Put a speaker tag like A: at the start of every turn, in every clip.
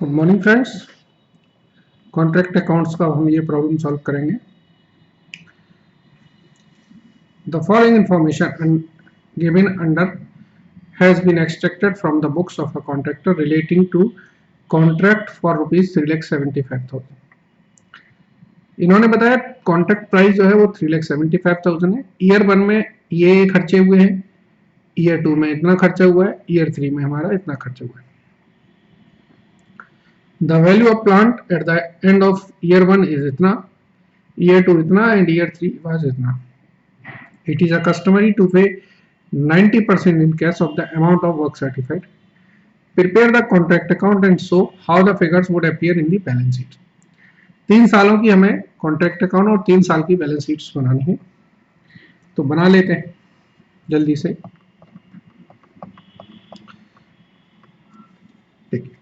A: Good morning friends. Contract accounts का हम ये प्रॉब्लम सॉल्व करेंगे। The following information given under has been extracted from the books of a contractor relating to contract for ₹3,75,000। इन्होंने बताया contract price जो है वो 3,75,000 है। ईयर 1 में ये खर्चे हुए हैं, ईयर 2 में इतना खर्चा हुआ है, ईयर 3 में हमारा इतना खर्चा हुआ है। The value of plant at the end of year 1 is इतना, year 2 इतना and year 3 was इतना. It is a customary to pay 90% in cash of the amount of work certified. Prepare the contract account and show how the figures would appear in the balance sheet. 3 सालों की हमें contract account और 3 साल की balance sheets बनानी है, तो बना लेते हैं जल्दी से। देखिए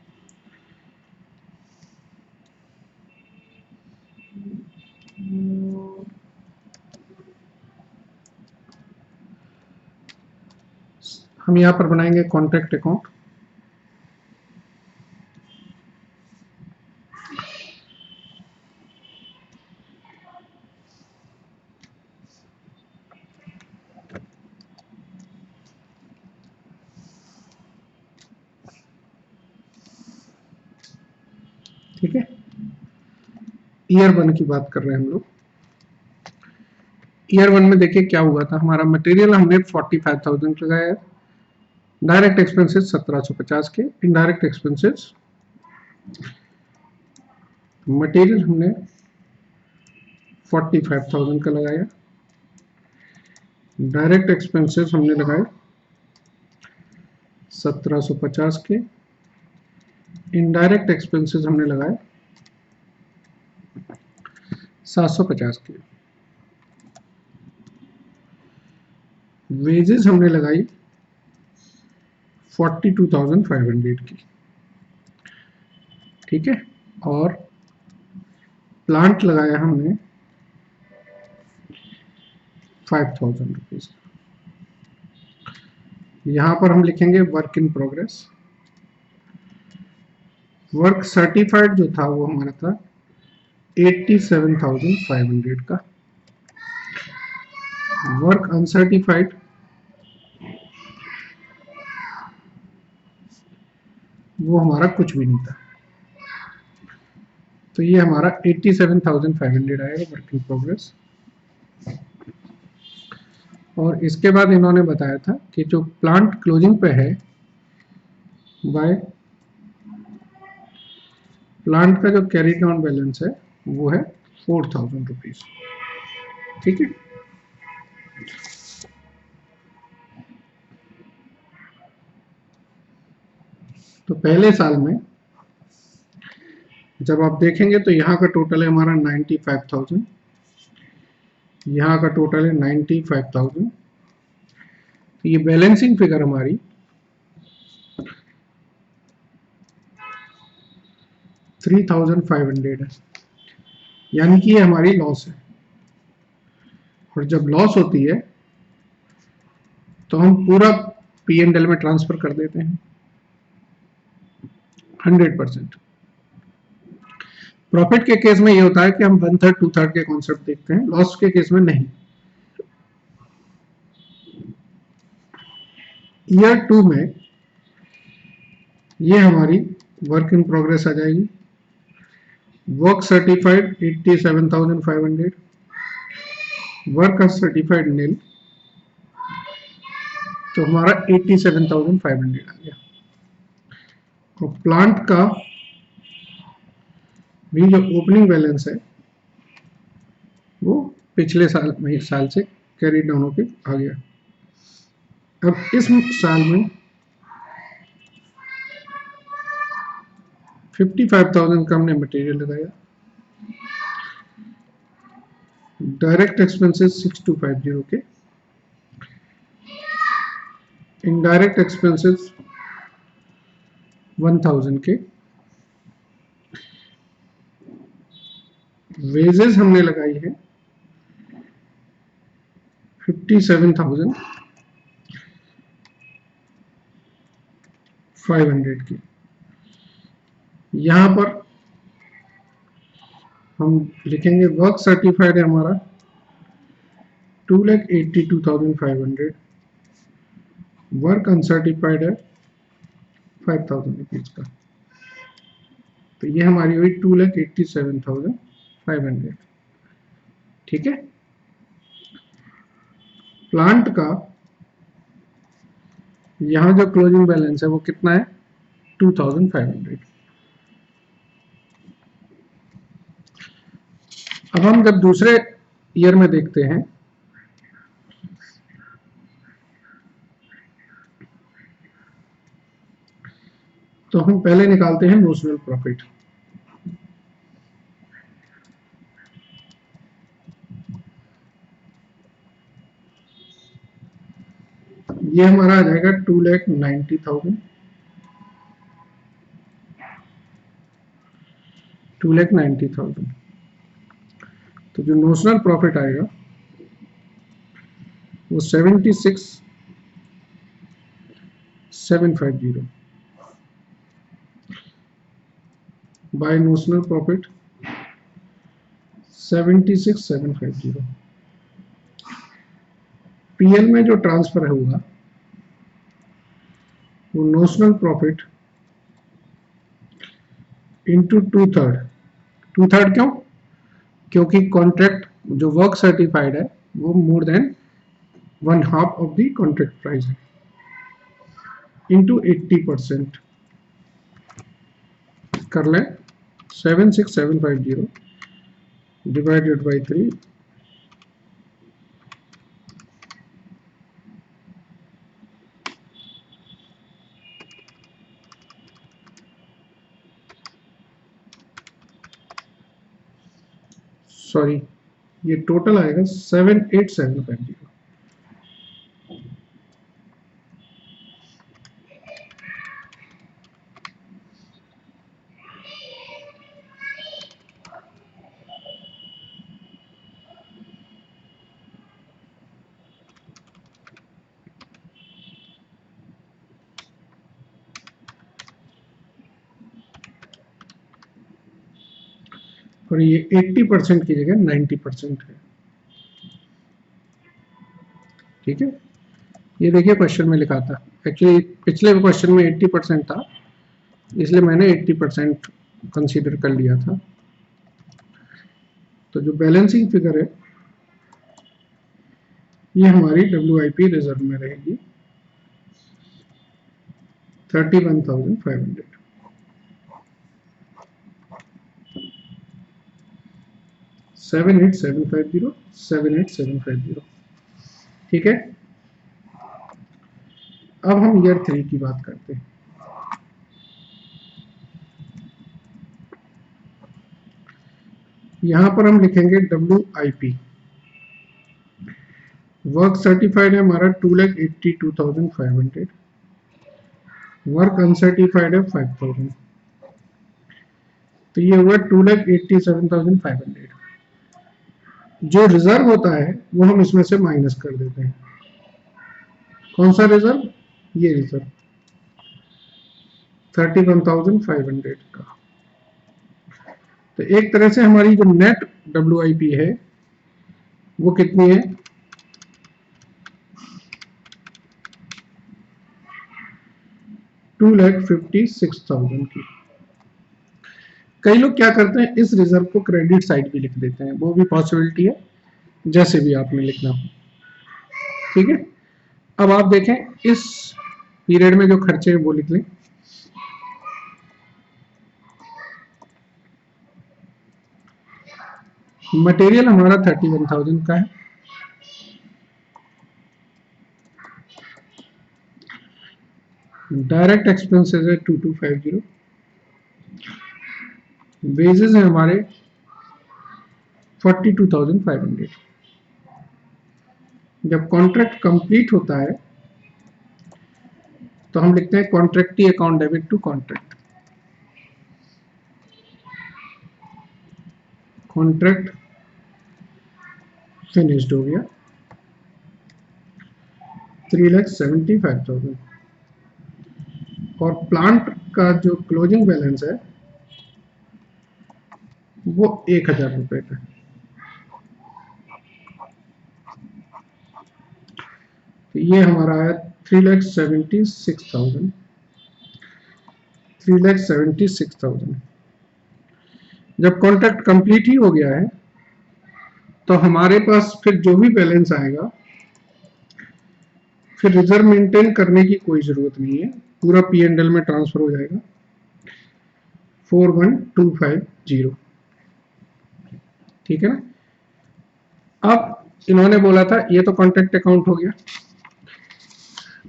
A: हम यहाँ पर बनाएंगे कॉन्ट्रैक्ट अकाउंट। ठीक है, ईयर 1 की बात कर रहे हैं हम लोग। ईयर 1 में देखिए क्या हुआ था, हमारा मटेरियल हमने 45,000 लगाया, डायरेक्ट एक्सपेंसेस 1750 के, इनडायरेक्ट एक्सपेंसेस मटेरियल हमने 45,000 का लगाया, डायरेक्ट एक्सपेंसेस हमने लगाए 1750 के, इनडायरेक्ट एक्सपेंसेस हमने लगाए 750 के, वेजेस हमने लगाई 42,500 की। ठीक है, और प्लांट लगाया हमने 5,000 रुपीज। यहां पर हम लिखेंगे work in progress. Work certified जो था वो हमारा था 87,500 का। वर्क अनसर्टिफाइड वो हमारा कुछ भी नहीं था, तो ये हमारा 87,500 आएगा वर्क इन प्रोग्रेस। और इसके बाद इन्होंने बताया था कि जो प्लांट क्लोजिंग पे है बाय प्लांट का जो कैरी डाउन बैलेंस है वो है 4,000 रुपीज। ठीक है, तो पहले साल में जब आप देखेंगे तो यहाँ का टोटल है हमारा 95,000, यहाँ का टोटल है 95,000। तो ये बैलेंसिंग फिगर हमारी 3,500 है, यानी कि ये हमारी लॉस है। और जब लॉस होती है तो हम पूरा P&L में ट्रांसफर कर देते हैं 100%। प्रॉफिट के केस में ये होता है कि हम 1/3 2/3 के कॉन्सेप्ट देखते हैं, लॉस के केस में नहीं। ईयर 2 में ये हमारी वर्क इन प्रोग्रेस आ जाएगी। वर्क सर्टिफाइड 87,500, वर्क सर्टिफाइड नील, तो हमारा 87,500 आ गया। और प्लांट का भी जो ओपनिंग बैलेंस है वो पिछले साल से कैरी डाउन होके आ गया। अब इस साल में 55,000 का हमने मटेरियल लगाया, डायरेक्ट एक्सपेंसेस 6250 के, इनडायरेक्ट एक्सपेंसेस 1,000 के, वेजेस हमने लगाई है 57,500 की। यहाँ पर हम लिखेंगे वर्क सर्टिफाइड है हमारा 2,82,500, वर्क अनसर्टिफाइड है 5,000 रुपीज का। तो ये हमारी हुई 2,87,500। ठीक है। प्लांट का यहां जो क्लोजिंग बैलेंस है वो कितना है 2,500। अब हम जब दूसरे ईयर में देखते हैं तो हम पहले निकालते हैं नोशनल प्रॉफिट। ये हमारा आ जाएगा 2,90,000, 2,90,000। तो जो नोशनल प्रॉफिट आएगा वो 76,750 बाय नोशनल प्रॉफिट 76,750। पीएल में जो ट्रांसफर होगा वो नोशनल प्रॉफिट इंटू 2/3। क्यों? क्योंकि कॉन्ट्रैक्ट जो वर्क सर्टिफाइड है वो more than 1/2 of the contract price है, इंटू 80% कर लें। 76,750 डिवाइडेड बाई 3, सॉरी ये टोटल आएगा 78,750। और ये 80% की जगह 90% है। ठीक है। ये देखिए क्वेश्चन में लिखा था, एक्चुअली पिछले क्वेश्चन में 80% था, इसलिए मैंने 80% कंसीडर कर लिया था। तो जो बैलेंसिंग फिगर है ये हमारी WIP रिजर्व में रहेगी 31,500। 78,750, 78,750। ठीक है। अब हम ईयर 3 की बात करते हैं। यहां पर हम लिखेंगे WIP। वर्क सर्टिफाइड है हमारा 2,82,500, वर्क अनसर्टिफाइड है 5,000। तो ये हुआ 2,87,500। जो रिजर्व होता है वो हम इसमें से माइनस कर देते हैं। कौन सा रिजर्व? ये रिजर्व 31,500 का। तो एक तरह से हमारी जो नेट WIP है वो कितनी है 2,56,000 की। कई लोग क्या करते हैं इस रिजर्व को क्रेडिट साइड भी लिख देते हैं, वो भी पॉसिबिलिटी है, जैसे भी आपने लिखना हो। ठीक है। अब आप देखें इस पीरियड में जो खर्चे हैं वो लिख लें। मटेरियल हमारा 31,000 का है, डायरेक्ट एक्सपेंसेस है 2,250, वेजेस है हमारे 42,500। जब कॉन्ट्रैक्ट कंप्लीट होता है तो हम लिखते हैं contractee account debit to contract. Contract finished हो गया 3,75,000। और प्लांट का जो क्लोजिंग बैलेंस है वो 1000 रुपए का। तो ये हमारा है 3,76,000, 3,76,000। जब कॉन्ट्रैक्ट कंप्लीट ही हो गया है तो हमारे पास फिर जो भी बैलेंस आएगा, फिर रिजर्व मेंटेन करने की कोई जरूरत नहीं है, पूरा P&L में ट्रांसफर हो जाएगा 41,250। ठीक है ना। अब इन्होंने बोला था ये तो कॉन्ट्रैक्ट अकाउंट हो गया,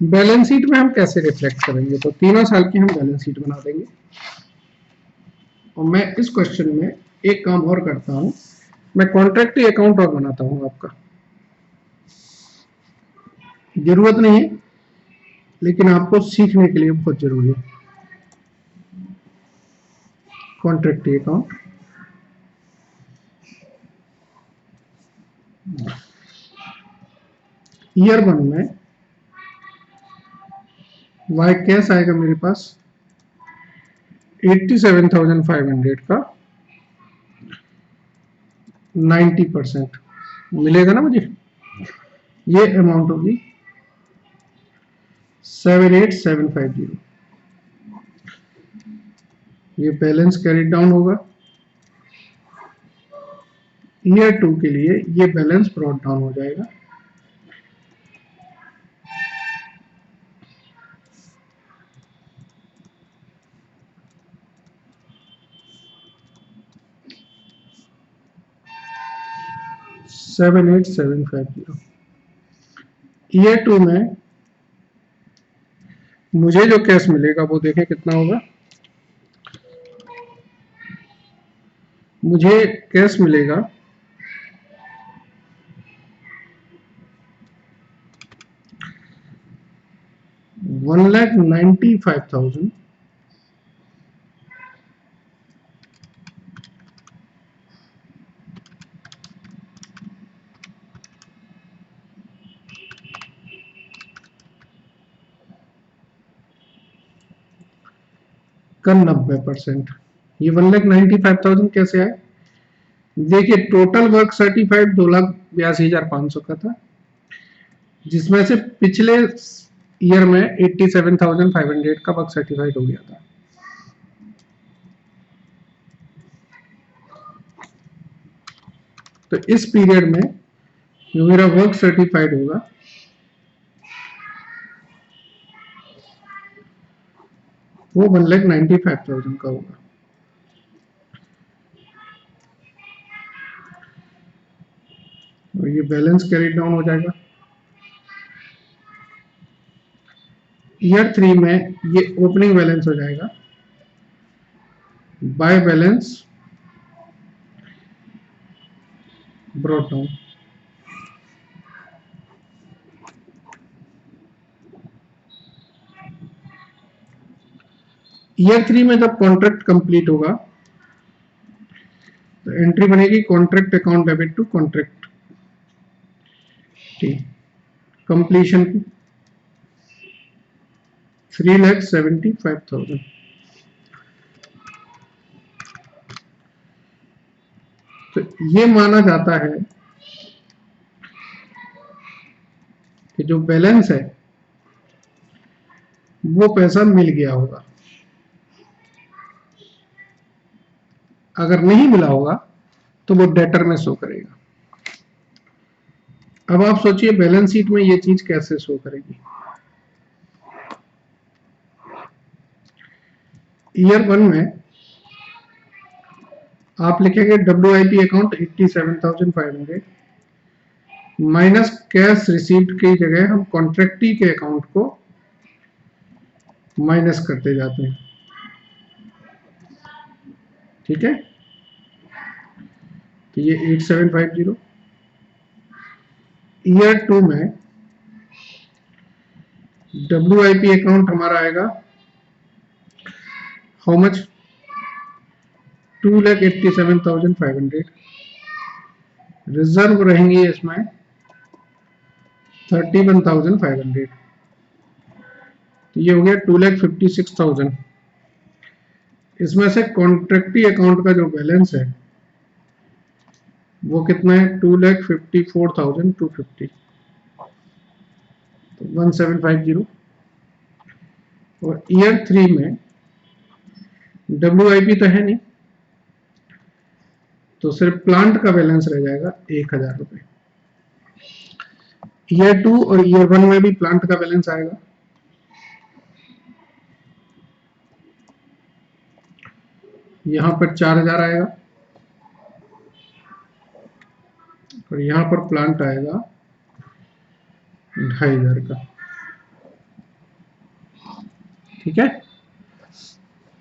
A: बैलेंस शीट में हम कैसे रिफ्लेक्ट करेंगे, तो तीनों साल की हम बैलेंस शीट बना देंगे। और मैं इस क्वेश्चन में एक काम और करता हूं, मैं कॉन्ट्रैक्ट अकाउंट और बनाता हूं आपका, जरूरत नहीं है लेकिन आपको सीखने के लिए बहुत जरूरी है। कॉन्ट्रैक्ट अकाउंट, ईयर 1 में वाई कैश आएगा मेरे पास 87,500 का 90% मिलेगा ना मुझे। ये अमाउंट होगी 78,750। ये बैलेंस कैरी डाउन होगा। ईयर 2 के लिए ये बैलेंस ब्रॉट डाउन हो जाएगा। $78,750। ईयर 2 में मुझे जो कैश मिलेगा वो देखें कितना होगा। मुझे कैश मिलेगा 1,95,000 का 90%। ये 1,95,000 कैसे आए, देखिए टोटल वर्क सर्टिफाइड 2,82,500 का था, जिसमें से पिछले ईयर में 87,500 का वर्क सर्टिफाइड हो गया था। तो इस पीरियड में जो मेरा वर्क सर्टिफाइड होगा वो 1,95,000 का होगा। और ये बैलेंस कैरी डाउन हो जाएगा। ईयर 3 में ये ओपनिंग बैलेंस हो जाएगा by balance brought down. Year 3 में जब कॉन्ट्रैक्ट कंप्लीट होगा तो एंट्री बनेगी contract account debit to contract completion की 3,75,000। तो ये माना जाता है कि जो बैलेंस है वो पैसा मिल गया होगा। अगर नहीं मिला होगा तो वो डेटर में शो करेगा। अब आप सोचिए बैलेंस शीट में ये चीज कैसे शो करेगी। ईयर 1 में आप लिखेंगे WIP account 87,500 minus cash received की जगह हम कॉन्ट्रैक्टी के अकाउंट को माइनस करते जाते हैं। ठीक है, तो ये 8750। ईयर 2 में WIP अकाउंट हमारा आएगा हाउ मच 2,87,500। रिजर्व रहेंगी इसमें 31,500। तो ये हो गया 2,56,000। इसमें से कॉन्ट्रैक्टी अकाउंट का जो बैलेंस है वो कितना है 2,54,250, तो 1750। और ईयर 3 में WIP तो है नहीं, तो सिर्फ प्लांट का बैलेंस रह जाएगा 1,000 रुपए। ईयर 2 और ईयर 1 में भी प्लांट का बैलेंस आएगा, यहां पर 4,000 आएगा और यहां पर प्लांट आएगा 2,500 का। ठीक है,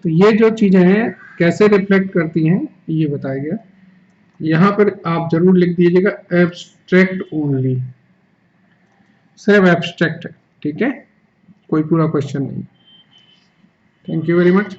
A: तो ये जो चीजें हैं कैसे रिफ्लेक्ट करती हैं ये बताया गया। यहां पर आप जरूर लिख दीजिएगा एब्स्ट्रैक्ट ओनली, सिर्फ एब्स्ट्रैक्ट है। ठीक है, कोई पूरा क्वेश्चन नहीं। Thank you very much.